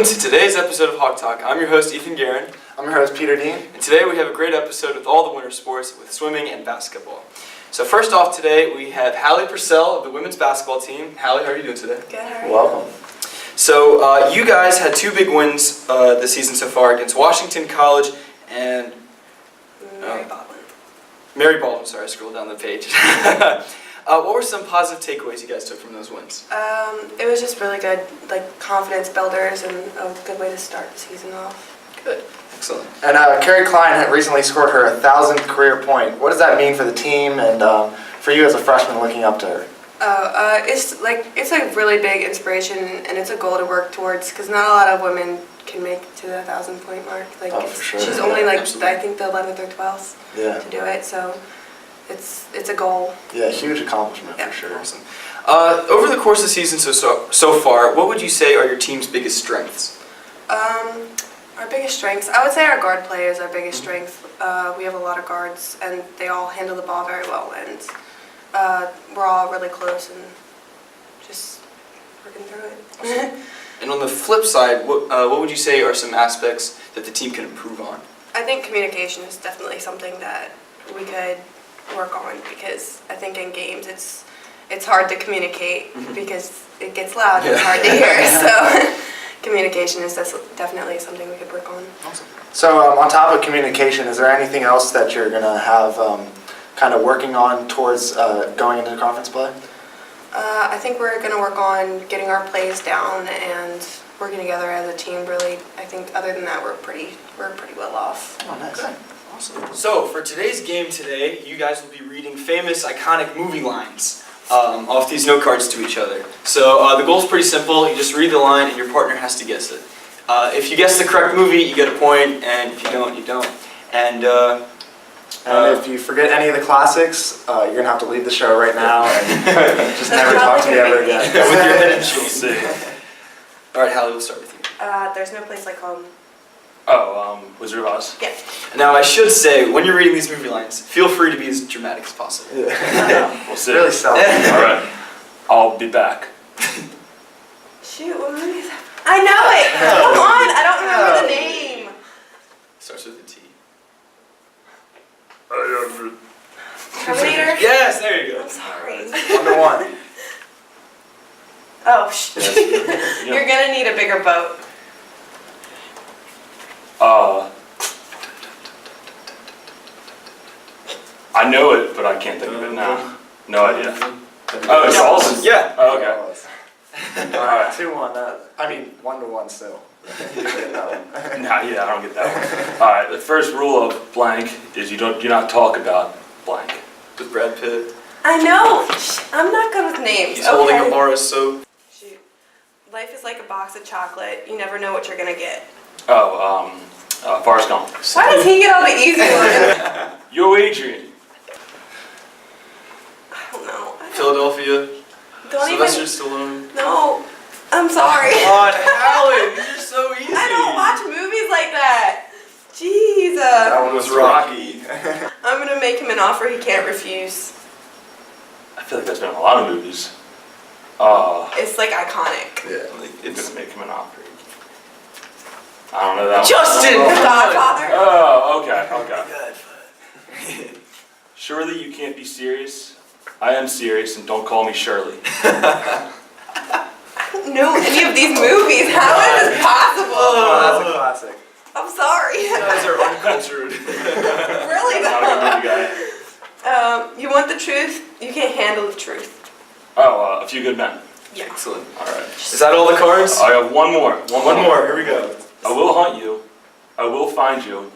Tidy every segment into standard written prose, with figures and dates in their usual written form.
to today's episode of Hawk Talk. I'm your host, Ethan Garren. I'm your host, Peter Dean. And today we have a great episode with all the winter sports with swimming and basketball. So first off today, we have Hallie Purcell of the women's basketball team. Hallie, how are you doing today? Good, how are you? Welcome. So you guys had two big wins this season so far against Washington College and Mary Baldwin. Sorry, I scrolled down the page. What were some positive takeaways you guys took from those wins? It was just really good, like confidence builders and a good way to start the season off. Good. Excellent. And Carrie Klein had recently scored her 1,000th career point. What does that mean for the team and for you as a freshman looking up to her? It's a really big inspiration and it's a goal to work towards because not a lot of women can make it to the 1,000-point mark. Like for sure. She's only like Absolutely. I think the 11th or 12th to do it. So it's a goal. Yeah, huge accomplishment Yeah. for sure. Awesome. Over the course of the season so far, what would you say are your team's biggest strengths? Our biggest strengths, I would say our guard play is our biggest strength. We have a lot of guards and they all handle the ball very well and we're all really close and just working through it. Awesome. And on the flip side, what would you say are some aspects that the team can improve on? I think communication is definitely something that we could work on because I think in games it's hard to communicate because it gets loud and it's hard to hear. So communication is definitely something we could work on. Awesome. So on top of communication, is there anything else that you're going to have kind of working on towards going into the conference play? I think we're going to work on getting our plays down and working together as a team. Really, I think other than that, we're pretty well off. Oh, nice. Good. Awesome. So for today's game today, you guys will be reading famous, iconic movie lines off these note cards to each other. So the goal is pretty simple. You just read the line and your partner has to guess it. If you guess the correct movie, you get a point, and if you don't, you don't. And if you forget any of the classics, you're going to have to leave the show right now and just never talk to me ever again. with your head, she'll see. All right, Hallie, we'll start with you. There's no place like home. Wizard of Oz? Yeah. Now, I should say, when you're reading these movie lines, feel free to be as dramatic as possible. We'll see. Really selling. Alright. I'll be back. Shoot, what movie is that? I know it! Come on, I don't remember the name. Starts with a T. Terminator? Yes, there you go. I'm sorry. Number one. Oh, You're gonna need a bigger boat. I know it, but I can't think of it now. No idea. Oh, it's Charles? Yeah. Oh, okay. Alright, 2-1. 1-1 still. Nah, yeah, I don't get that one. Alright, the first rule of blank is you do not talk about blank. With Brad Pitt. I know! I'm not good with names. He's holding a bar of soap. Shoot. Life is like a box of chocolate. You never know what you're gonna get. Forrest Gump. Why does he get all the easy ones? Yo, Adrian. I don't know. Philadelphia. Don't Sylvester even... Stallone. No. I'm sorry. Come on, Hallie, these are so easy. I don't watch movies like that. Jeez. That one was Rocky. I'm gonna make him an offer he can't refuse. I feel like that's been in a lot of movies. It's like iconic. Yeah. It's gonna make him an offer. I don't know that Justin! one. Godfather. Oh, okay. Surely you can't be serious. I am serious, and don't call me Shirley. I don't know any of these movies. How is this possible? Oh, that's a classic. I'm sorry. You guys are uncultured. Really Not a good movie guy. You want the truth? You can't handle the truth. A Few Good Men. Yeah. Excellent. Alright. Is that all the cards? I have one more. One more. Here we go. I will hunt you. I will find you.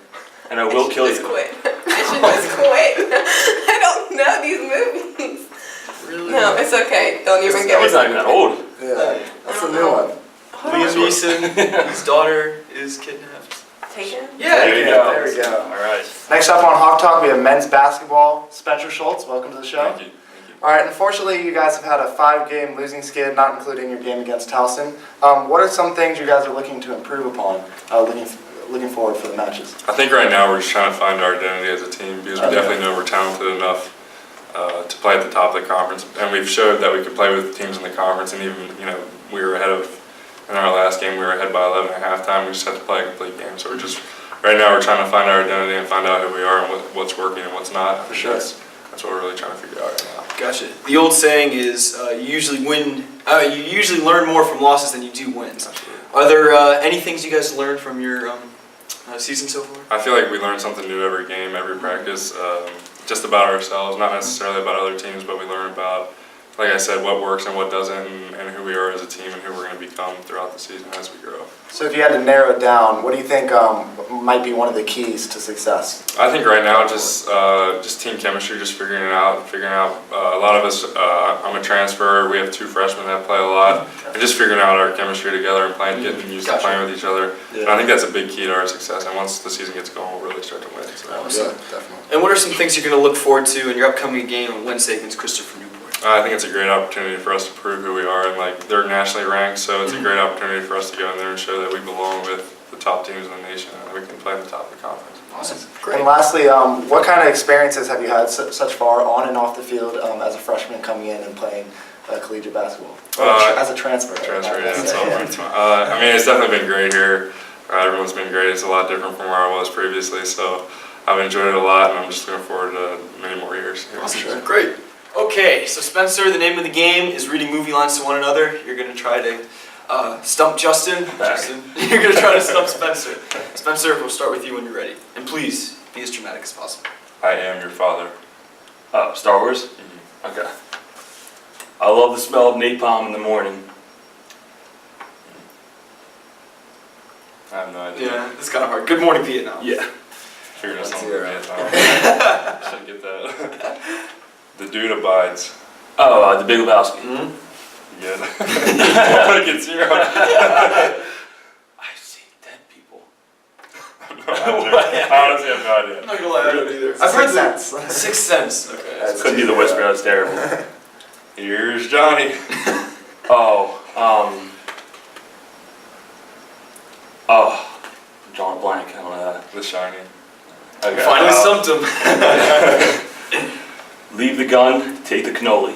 And I will kill Just you. quit. I should just quit. I don't know these movies. Really? No, it's okay. Don't even That get was me not even that old. Yeah, that's a new one. Liam Neeson, his daughter is kidnapped. Taken? Yeah. There you go. There we go. Alright. Next up on Hawk Talk, we have men's basketball. Spencer Schultz, welcome to the show. Thank you. Alright, unfortunately you guys have had a 5-game losing skid, not including your game against Towson. What are some things you guys are looking to improve upon, looking forward for the matches? I think right now we're just trying to find our identity as a team because we definitely know we're talented enough to play at the top of the conference, and we've showed that we could play with teams in the conference, and even we were ahead of in our last game, we were ahead by 11 at halftime. We just had to play a complete game. So right now we're trying to find our identity and find out who we are and what's working and what's not. For sure. That's what we're really trying to figure out right now. Gotcha. The old saying is you usually learn more from losses than you do wins. Absolutely. Are there any things you guys learned from your season so far? I feel like we learn something new every game, every practice, just about ourselves, not necessarily about other teams, but we learn about, like I said, what works and what doesn't, and who we are as a team and who we're going to become throughout the season as we grow. So if you had to narrow it down, what do you think might be one of the keys to success? I think right now just team chemistry, just figuring out. A lot of us, I'm a transfer. We have 2 freshmen that play a lot, and just figuring out our chemistry together and getting used to playing with each other. Yeah. And I think that's a big key to our success. And once the season gets going, we'll really start to win. So. Yeah, definitely. And what are some things you're going to look forward to in your upcoming game on Wednesday against Christopher Newport? I think it's a great opportunity for us to prove who we are, and they're nationally ranked, so it's a great opportunity for us to go in there and show that we belong with the top teams in the nation and we can play at the top of the conference. Awesome. And Great. lastly, what kind of experiences have you had such far on and off the field as a freshman coming in and playing collegiate basketball? As a transfer. Transfer, yeah. I mean, it's definitely been great here. Everyone's been great. It's a lot different from where I was previously, so I've enjoyed it a lot, and I'm just looking forward to many more years. Awesome. Great. Okay, so Spencer, the name of the game is reading movie lines to one another. You're going to try to stump Justin. You're going to try to stump Spencer. Spencer, we'll start with you when you're ready. And please, be as dramatic as possible. I am your father. Star Wars? Mm-hmm. Okay. I love the smell of napalm in the morning. I have no idea. Yeah, it's kind of hard. Good morning, Vietnam. Yeah. Figured out something Zero. in Vietnam. Should get that. The dude abides. Oh, The Big Lebowski. Mm-hmm. Yeah. Don't put it at 0. I've seen dead people. I honestly have no idea. I'm not going to lie, I don't either. I've heard Sense. Sixth Sense. Okay. That's Couldn't be the whisper, that was terrible. Here's Johnny. Drawing a blank, I don't know that. The Shining. Okay. Finally stumped him. Leave the gun, take the cannoli.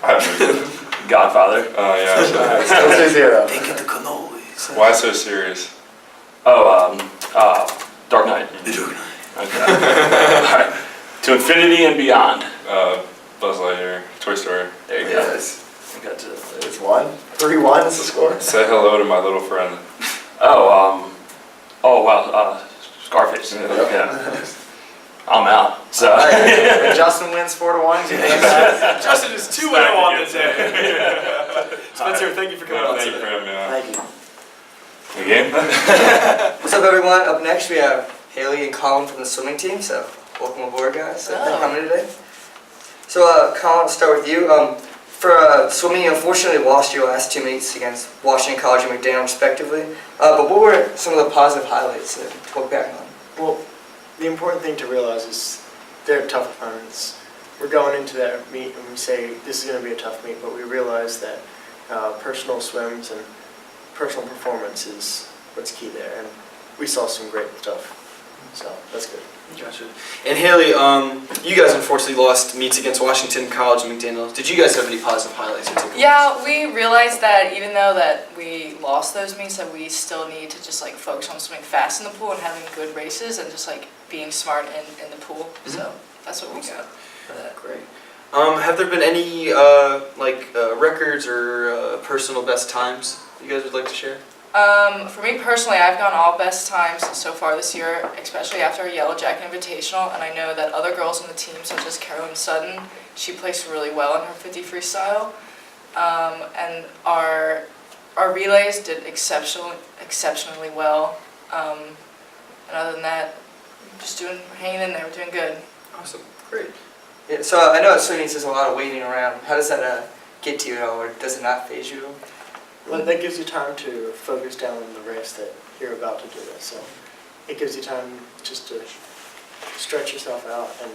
I have no idea. Godfather. Oh, yeah. Still 2-0. They get the cannolis. Why so serious? Dark Knight. The Dark Knight. Okay. Alright. To infinity and beyond. Buzz Lightyear. Toy Story. There you Yes. go. I got to. It's 1. 3-1 is the score. Say hello to my little friend. Scarface. Yep. Yeah. I'm out. So. All right. And Justin wins 4-1. Justin is 2-0 on the day. Spencer, thank you for coming on Thank you today. for having me on. Thank you. Again? What's up, everyone? Up next, we have Haley and Colin from the swimming team. So, welcome aboard, guys. Thanks for coming today. So, Colin, I'll start with you. For swimming, you unfortunately lost your last 2 meets against Washington College and McDaniel, respectively. But what were some of the positive highlights to look back on? Well, the important thing to realize is they're tough opponents. We're going into that meet and we say this is going to be a tough meet, but we realize that personal swims and personal performance is what's key there. And we saw some great stuff, so that's good. Gotcha. And Haley, you guys unfortunately lost meets against Washington College and McDaniel. Did you guys have any positive highlights or takeaways? Yeah, we realized that even though that we lost those meets, that we still need to just like focus on swimming fast in the pool and having good races and just like being smart in the pool. So that's what we got for that. Great. Have there been any records or personal best times you guys would like to share? For me personally, I've gone all best times so far this year, especially after our Yellow Jacket Invitational, and I know that other girls on the team, such as Carolyn Sutton, she placed really well in her 50 freestyle, and our relays did exceptionally well, and other than that, just hanging in there, we're doing good. Awesome. Great. Yeah, so, I know at swimming there's a lot of waiting around. How does that get to you at all, or does it not phase you at all? Well, that gives you time to focus down on the race that you're about to do this. So it gives you time just to stretch yourself out and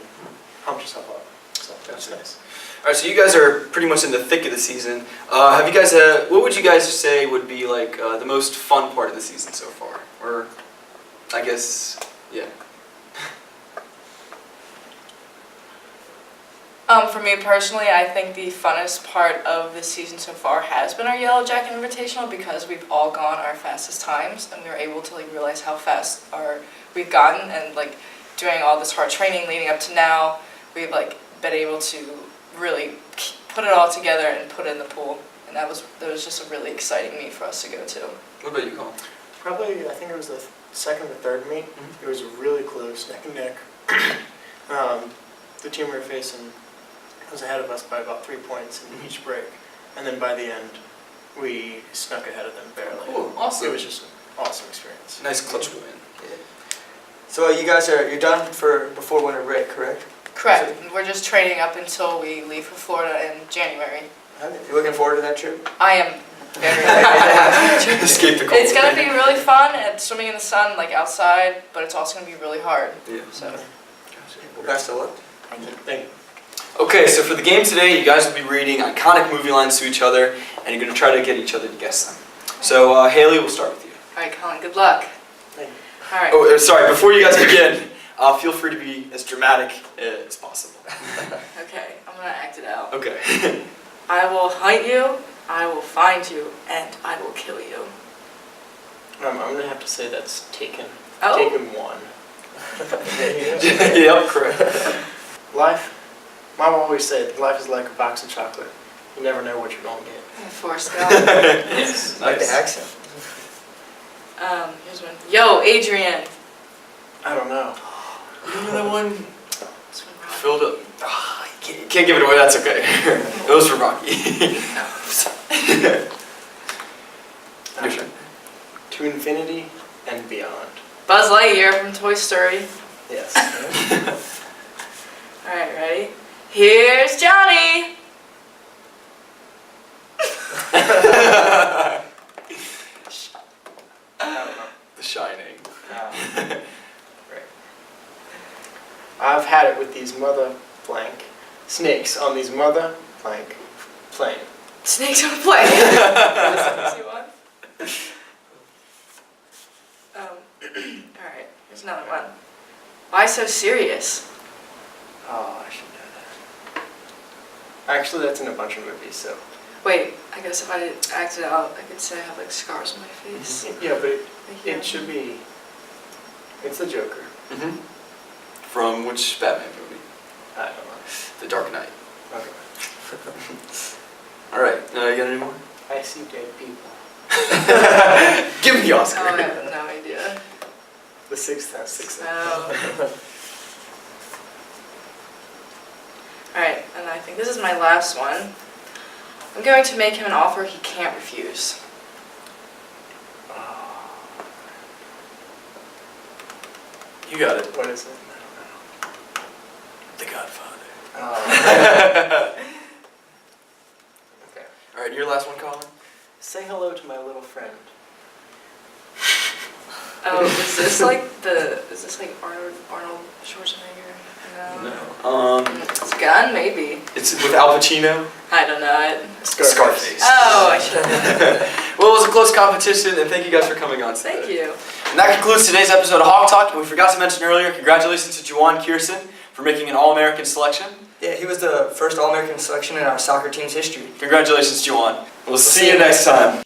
pump yourself up. So that's nice. All right, so you guys are pretty much in the thick of the season. Have you guys? What would you guys say would be like the most fun part of the season so far? Or, I guess, yeah. For me personally, I think the funnest part of this season so far has been our Yellow Jacket Invitational because we've all gone our fastest times and we were able to realize how fast we've gotten, and doing all this hard training leading up to now, we've been able to really put it all together and put it in the pool, and that was just a really exciting meet for us to go to. What about you, Colin? Probably, I think it was the second or third meet. It was really close, neck and neck. The team we were facing was ahead of us by about 3 points in each break, and then by the end, we snuck ahead of them barely. Cool, awesome. It was just an awesome experience. Nice clutch win. So you guys you're done before winter break, correct? Correct. We're just training up until we leave for Florida in January. You looking forward to that trip? I am very excited. Escape the cold. It's going to be really fun and swimming in the sun, outside, but it's also going to be really hard. Yeah. So, Well, best of luck. thank you. Thank you. Okay, so for the game today, you guys will be reading iconic movie lines to each other, and you're going to try to get each other to guess them. So, Haley, we'll start with you. All right, Colin, good luck. Thank you. All right. Oh, sorry, before you guys begin, feel free to be as dramatic as possible. Okay, I'm going to act it out. Okay. I will hunt you, I will find you, and I will kill you. I'm going to have to say that's Taken. Oh. Taken 1. Yep, correct. Life, Mom always said, life is like a box of chocolate. You never know what you're going to get. Forrest Gump. Nice. Like the accent. Here's one. Yo, Adrian. I don't know. You know that one This one, Rob. filled up. Oh, you can't give it away, that's okay. It was for Rocky. Your turn. To infinity and beyond. Buzz Lightyear from Toy Story. Yes. All right, ready? Here's Johnny. The Shining. I've had it with these mother blank snakes on these mother blank plane. Snakes on a plane. That's an easy one. All right, here's another one. Why so serious? Oh, I should know that. Actually, that's in a bunch of movies, so. Wait, I guess if I acted out, I could say I have scars on my face. Yeah, but Yeah. it should be. It's the Joker. Mm-hmm. From which Batman movie? I don't know. The Dark Knight. Okay. All right, you got any more? I see dead people. Give me the Oh, Oscar. I have no idea. The Sixth Sense. Oh. Alright, and I think this is my last one. I'm going to make him an offer he can't refuse. You got it. What is it? The Godfather. Oh. Okay. All right, your last one, Colin. Say hello to my little friend. Oh, is this Arnold Schwarzenegger? No. It's a gun, maybe. It's with Al Pacino. I don't know it. Scarface. Oh, I should. Well, it was a close competition, and thank you guys for coming on today. Thank you. And that concludes today's episode of Hawk Talk. And we forgot to mention earlier, congratulations to Juwan Kierson for making an All-American selection. Yeah, he was the first All-American selection in our soccer team's history. Congratulations, Juwan. We'll see you next time.